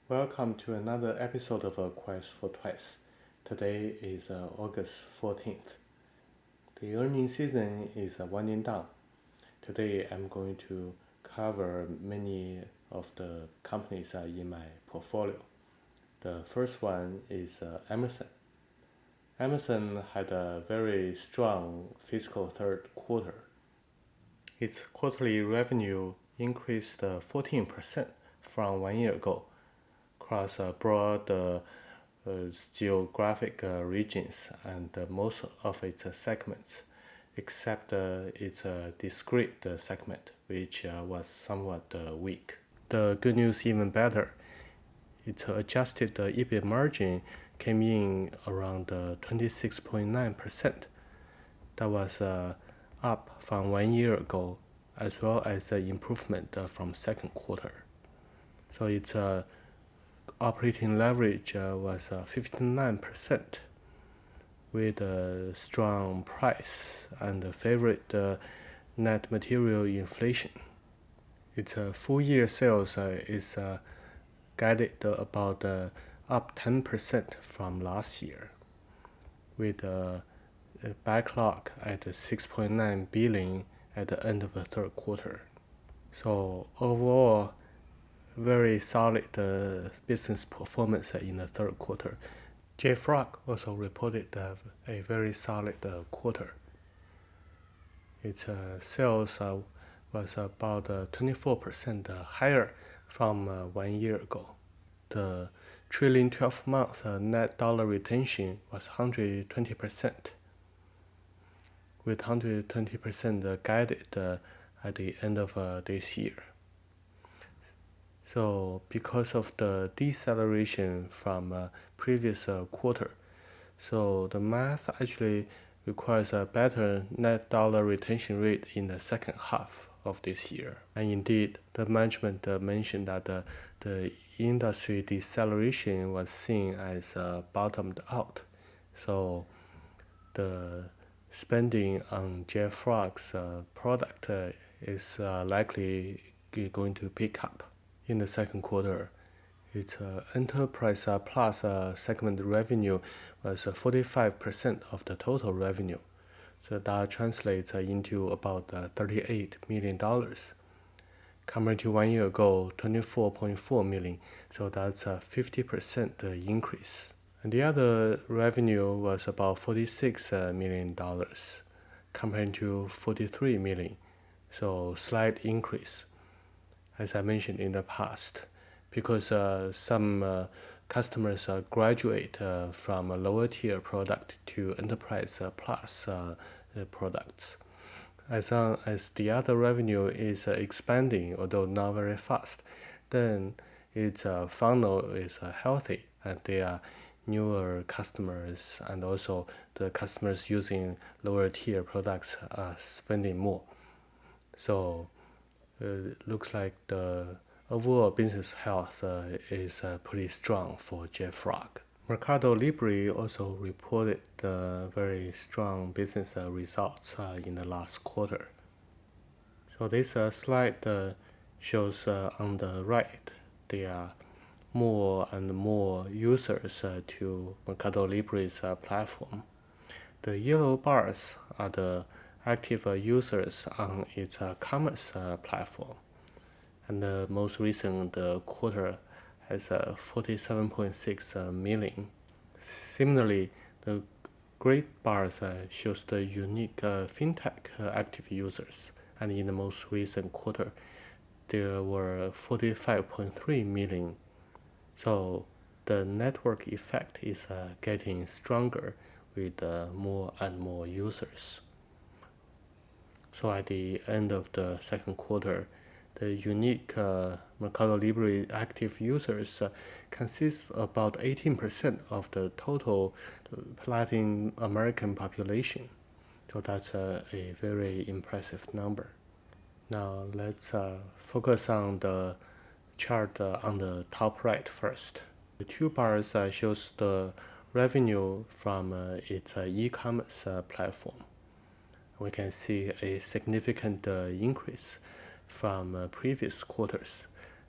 Welcome to another episode of A Quest for Twice. Today is August 14th. The earnings season is winding down. Today I'm going to cover many of the companies in my portfolio. The first one is Amazon. Amazon had a very strong fiscal third quarter. Its quarterly revenue increased 14% from 1 year ago across a broad geographic regions and most of its segments, except its discrete segment, which was somewhat weak. The good news even better. Its adjusted EBIT margin came in around 26.9%. That was up from 1 year ago, as well as an improvement from second quarter. So its operating leverage was 59%, with a strong price and favorite net material inflation. Its full year sales is guided about up 10% from last year, with a backlog at 6.9 billion at the end of the third quarter. So overall, very solid business performance in the third quarter. JFROG also reported a very solid quarter. Its sales was about 24% higher from 1 year ago. The trailing 12-month net dollar retention was 120%, with 120% guided at the end of this year. So because of the deceleration from previous quarter, so the math actually requires a better net dollar retention rate in the second half of this year. And indeed, the management mentioned that the industry deceleration was seen as bottomed out. So the spending on JFROG's product is likely going to pick up. In the second quarter, its Enterprise Plus segment revenue was 45% of the total revenue. So that translates into about $38 million. Compared to 1 year ago, 24.4 million. So that's a 50% increase. And the other revenue was about $46 million compared to 43 million. So slight increase, as I mentioned in the past, because some customers graduate from a lower tier product to Enterprise Plus products. As long as the other revenue is expanding, although not very fast, then its funnel is healthy, and they are newer customers, and also the customers using lower tier products are spending more. So it looks like the overall business health is pretty strong for JFROG. Mercado Libre also reported very strong business results in the last quarter. So this slide shows on the right, there are more and more users to Mercado Libre's platform. The yellow bars are the active users on its commerce platform, and the most recent quarter has 47.6 million. Similarly, the gray bars shows the unique fintech active users, and in the most recent quarter there were 45.3 million. So the network effect is getting stronger with more and more users. So at the end of the second quarter, the unique Mercado Libre active users consists about 18% of the total Latin American population. So that's a very impressive number. Now let's focus on the chart on the top right first. The two bars shows the revenue from its e-commerce platform. We can see a significant increase from previous quarters.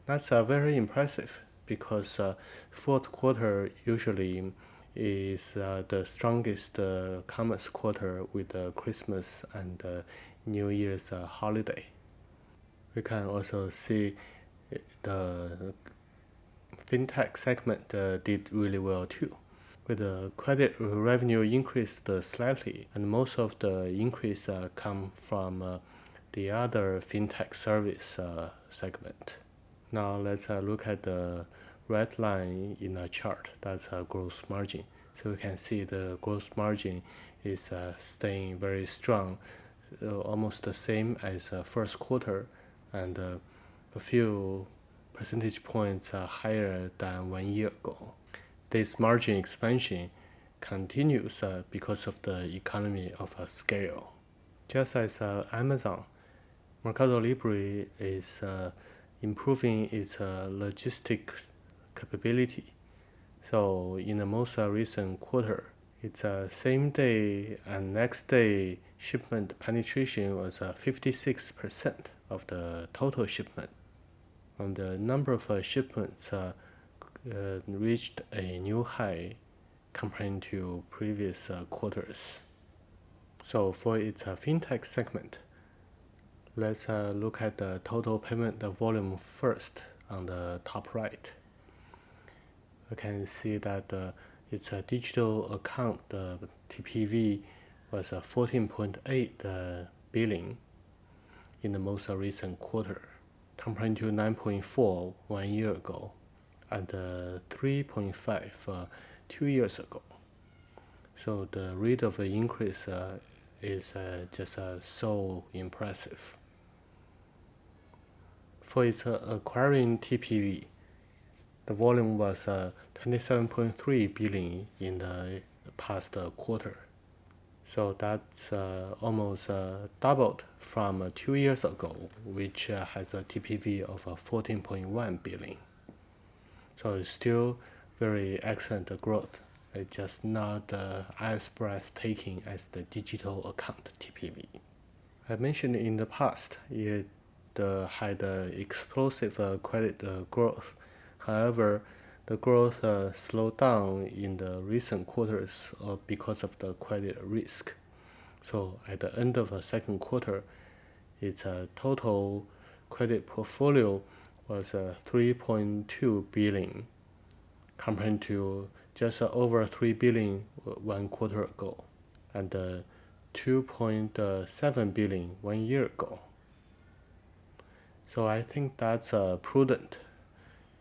That's very impressive because fourth quarter usually is the strongest commerce quarter with Christmas and New Year's holiday. We can also see the fintech segment did really well too. With the credit revenue increased slightly, and most of the increase come from the other fintech service segment. Now let's look at the red line in the chart. That's gross margin. So we can see the gross margin is staying very strong, almost the same as first quarter, and a few percentage points higher than 1 year ago. This margin expansion continues because of the economy of scale. Just as Amazon, Mercado Libre is improving its logistic capability. So in the most recent quarter, its same day and next day shipment penetration was 56% of the total shipment. And the number of shipments reached a new high compared to previous quarters. So for its fintech segment, let's look at the total payment volume first on the top right. We can see that its digital account TPV was 14.8 billion in the most recent quarter, compared to 9.4 1 year ago and 3.5 2 years ago. So the rate of the increase is just so impressive. For its acquiring TPV, the volume was 27.3 billion in the past quarter. So that's almost doubled from 2 years ago, which has a TPV of 14.1 billion. So it's still very excellent growth. It's just not as breathtaking as the digital account TPV. I mentioned in the past, it had explosive credit growth. However, the growth slowed down in the recent quarters because of the credit risk. So at the end of the second quarter, its total credit portfolio was 3.2 billion, compared to just over 3 billion 1 quarter ago, and 2.7 billion 1 year ago. So I think that's prudent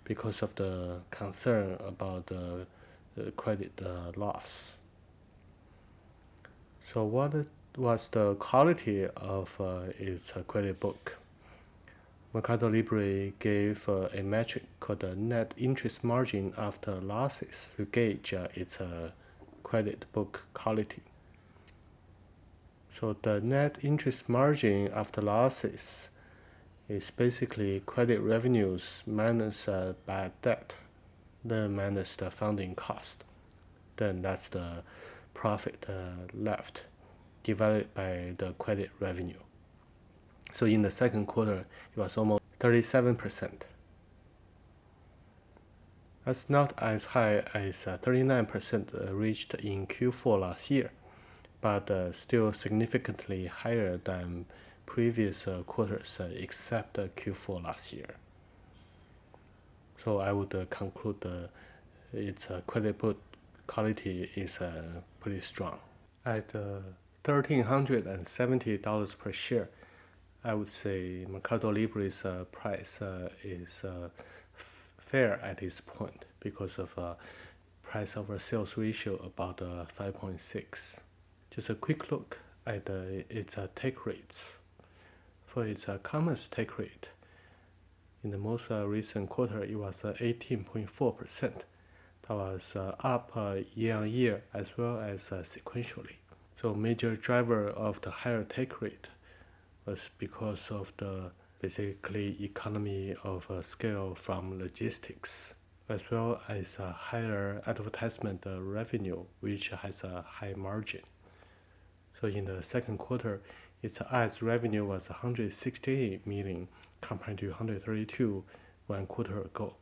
because of the concern about the credit loss. So what was the quality of its credit book? Mercado Libre gave a metric called the net interest margin after losses to gauge its credit book quality. So the net interest margin after losses is basically credit revenues minus bad debt, then minus the funding cost. Then that's the profit left, divided by the credit revenue. So in the second quarter, it was almost 37%. That's not as high as 39% reached in Q4 last year, but still significantly higher than previous quarters except Q4 last year. So I would conclude its credit book quality is pretty strong. At $1,370 per share, I would say Mercado Libre's price is fair at this point because of price over sales ratio about 5.6. Just a quick look at its take rates. For its commerce take rate, in the most recent quarter, it was 18.4%. That was up year on year as well as sequentially. So major driver of the higher take rate was because of the basically economy of scale from logistics, as well as a higher advertisement revenue, which has a high margin. So in the second quarter, its ads revenue was 168 million compared to 132 1 quarter ago.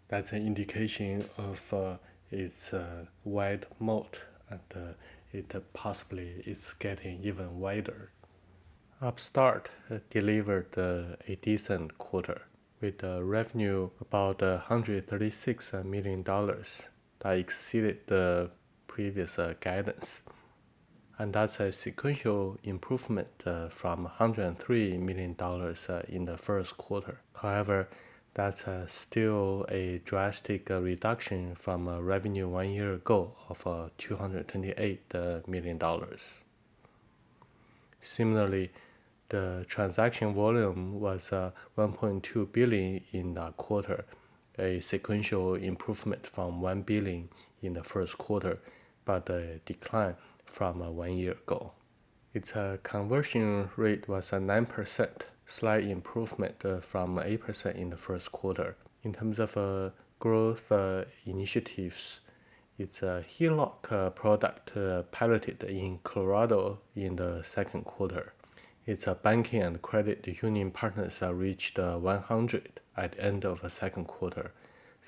That's an indication of its wide moat, and it possibly is getting even wider. Upstart delivered a decent quarter with a revenue about $136 million that exceeded the previous guidance. And that's a sequential improvement from $103 million in the first quarter. However, that's still a drastic reduction from revenue 1 year ago of $228 million. Similarly, the transaction volume was 1.2 billion in that quarter, a sequential improvement from 1 billion in the first quarter, but a decline from 1 year ago. Its conversion rate was 9%, slight improvement from 8% in the first quarter. In terms of growth initiatives, its HELOC product piloted in Colorado in the second quarter. Its banking and credit union partners reached 100 at the end of the second quarter,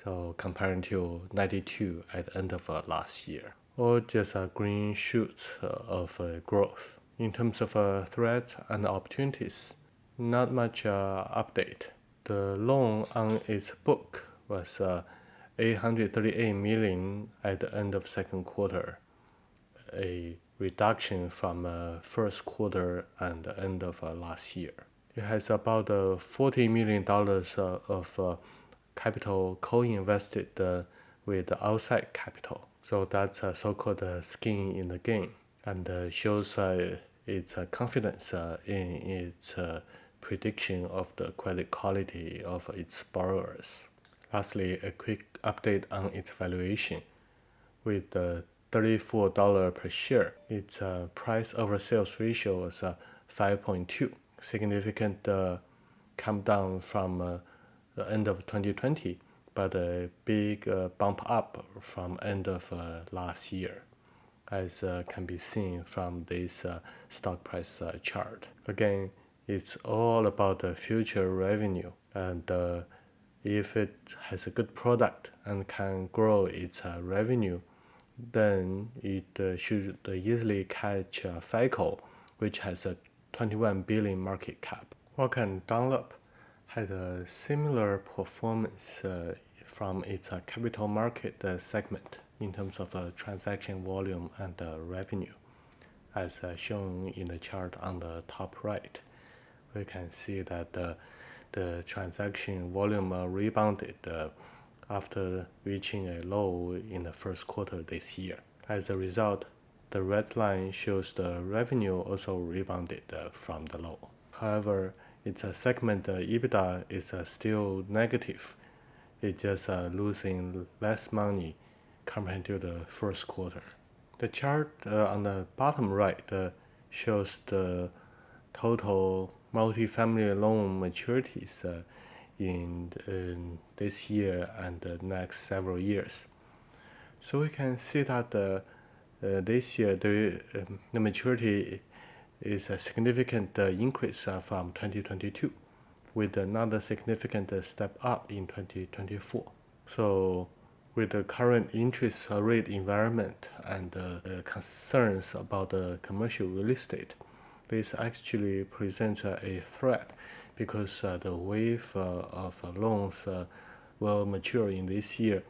so comparing to 92 at the end of last year. Or just green shoots of growth. In terms of threats and opportunities, not much update. The loan on its book was 838 million at the end of second quarter, a reduction from first quarter and the end of last year. It has about $40 million of capital co-invested with outside capital. So that's so-called skin in the game, and shows its confidence in its prediction of the credit quality of its borrowers. Lastly, a quick update on its valuation. With $34 per share, its price over sales ratio was 5.2, significant come down from the end of 2020, but a big bump up from end of last year, as can be seen from this stock price chart. Again, it's all about the future revenue, and if it has a good product and can grow its revenue, then it should easily catch FICO, which has a 21 billion market cap. Walker & Dunlop had a similar performance from its capital market segment in terms of transaction volume and revenue, as shown in the chart on the top right. We can see that the transaction volume rebounded after reaching a low in the first quarter this year. As a result, the red line shows the revenue also rebounded from the low. However, its segment EBITDA is still negative. It's just losing less money compared to the first quarter. The chart on the bottom right shows the total multifamily loan maturities in this year and the next several years. So we can see that this year the maturity is a significant increase from 2022, with another significant step up in 2024. So with the current interest rate environment and concerns about the commercial real estate, this actually presents a threat, because the wave of loans will mature in this year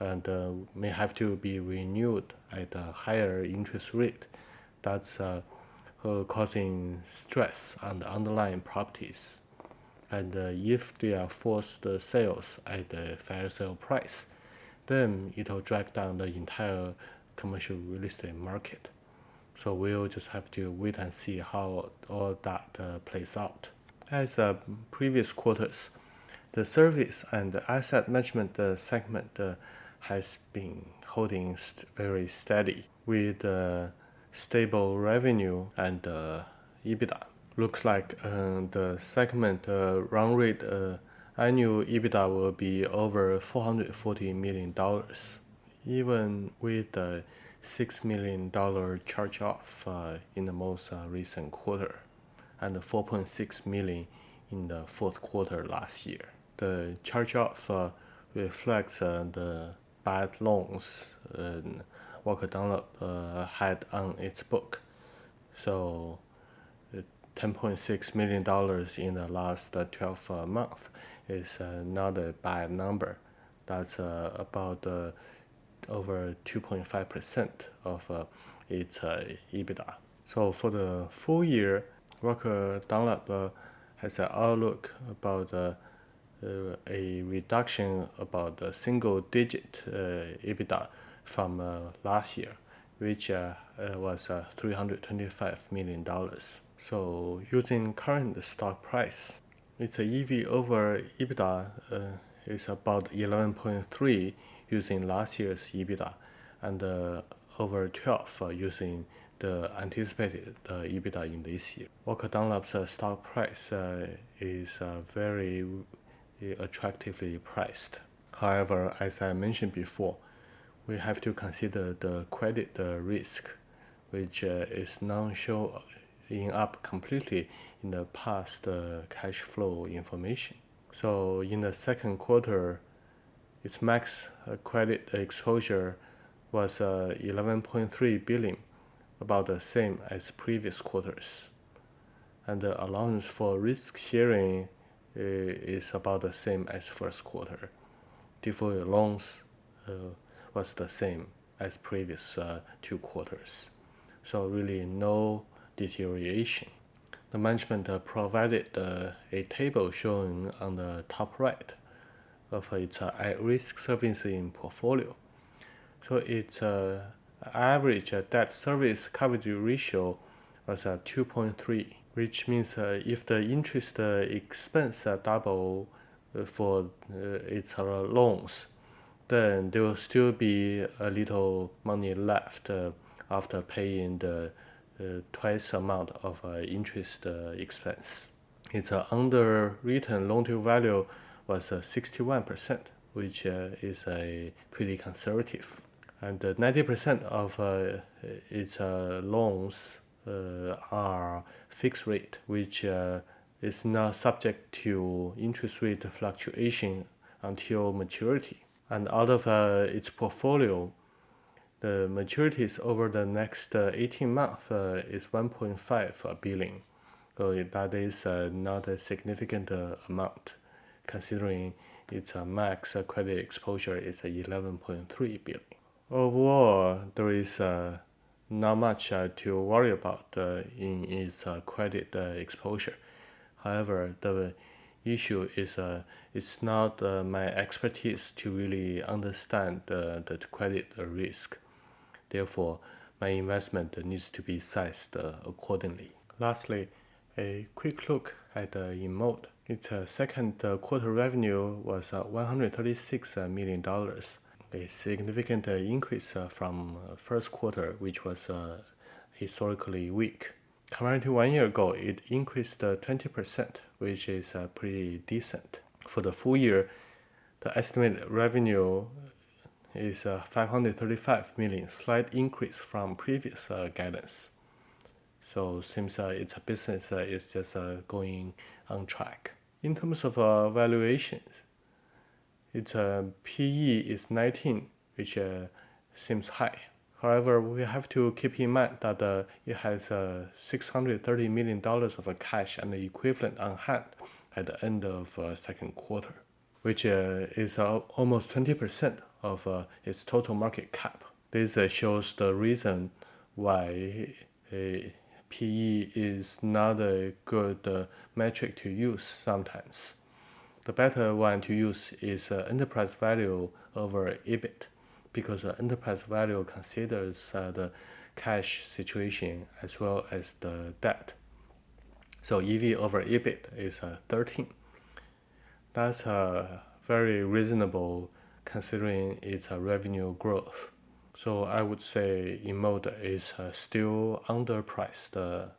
and may have to be renewed at a higher interest rate. That's causing stress on the underlying properties. And if they are forced sales at a fair sale price, then it will drag down the entire commercial real estate market. So we'll just have to wait and see how all that plays out. As previous quarters, the service and the asset management segment has been holding very steady with stable revenue and EBITDA. Looks like the segment run rate annual EBITDA will be over $440 million, even with the $6 million charge-off in the most recent quarter, and $4.6 million in the fourth quarter last year. The charge-off reflects the bad loans Walker Dunlop had on its book. So $10.6 million in the last 12 months is not a bad number. That's about over 2.5% of its EBITDA. So for the full year, Walker Dunlop has an outlook about a reduction about a single-digit EBITDA from last year, which was $325 million. So using current stock price, its EV over EBITDA is about 11.3 using last year's EBITDA, and over 12 using the anticipated EBITDA in this year. Walker Dunlop's stock price is very attractively priced. However, as I mentioned before, we have to consider the credit risk, which is not showing up completely in the past cash flow information. So in the second quarter, its max credit exposure was 11.3 billion, about the same as previous quarters. And the allowance for risk sharing is about the same as first quarter. Default loans was the same as previous 2 quarters. So really no deterioration. The management provided a table showing on the top right of its at-risk servicing portfolio. So its average debt service coverage ratio was 2.3, which means if the interest expense double for its loans, then there will still be a little money left after paying the twice amount of interest expense. Its underwritten loan-to-value was 61%, which is a pretty conservative. And 90% of its loans are fixed rate, which is not subject to interest rate fluctuation until maturity. And out of its portfolio, the maturities over the next 18 months is 1.5 billion. So that is not a significant amount, considering its max credit exposure is 11.3 billion. Overall, there is not much to worry about in its credit exposure. However, the issue is it's not my expertise to really understand the credit risk. Therefore, my investment needs to be sized accordingly. Lastly, a quick look at INMD. Its second quarter revenue was $136 million, a significant increase from first quarter, which was historically weak. Compared to 1 year ago, it increased 20%, which is pretty decent. For the full year, the estimated revenue is 535 million, slight increase from previous guidance. So seems its business is just going on track. In terms of valuations, its PE is 19, which seems high. However, we have to keep in mind that it has $630 million of cash and equivalent on hand at the end of second quarter, which is almost 20% of its total market cap. This shows the reason why PE is not a good metric to use sometimes. The better one to use is enterprise value over EBIT, because enterprise value considers the cash situation as well as the debt. So EV over EBIT is 13. That's very reasonable considering its revenue growth. So I would say INMD is still underpriced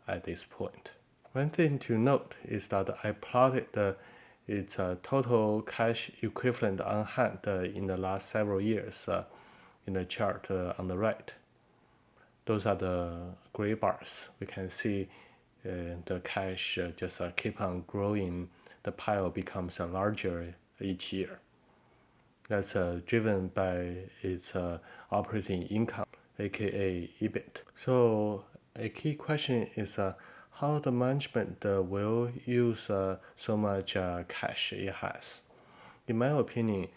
at this point. One thing to note is that I plotted its total cash equivalent on hand in the last several years in the chart on the right. Those are the gray bars. We can see the cash just keep on growing. The pile becomes larger each year. that's driven by its operating income, aka EBIT. So a key question is how the management will use so much cash it has. In my opinion,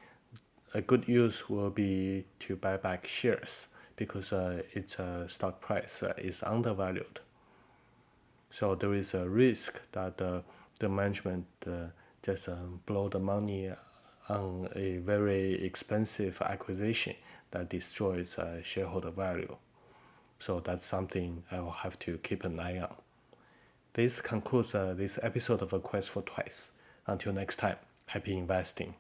a good use will be to buy back shares because its stock price is undervalued. So there is a risk that the management just blow the money on a very expensive acquisition that destroys shareholder value. So that's something I will have to keep an eye on. This concludes this episode of A Quest for Twice. Until next time, happy investing.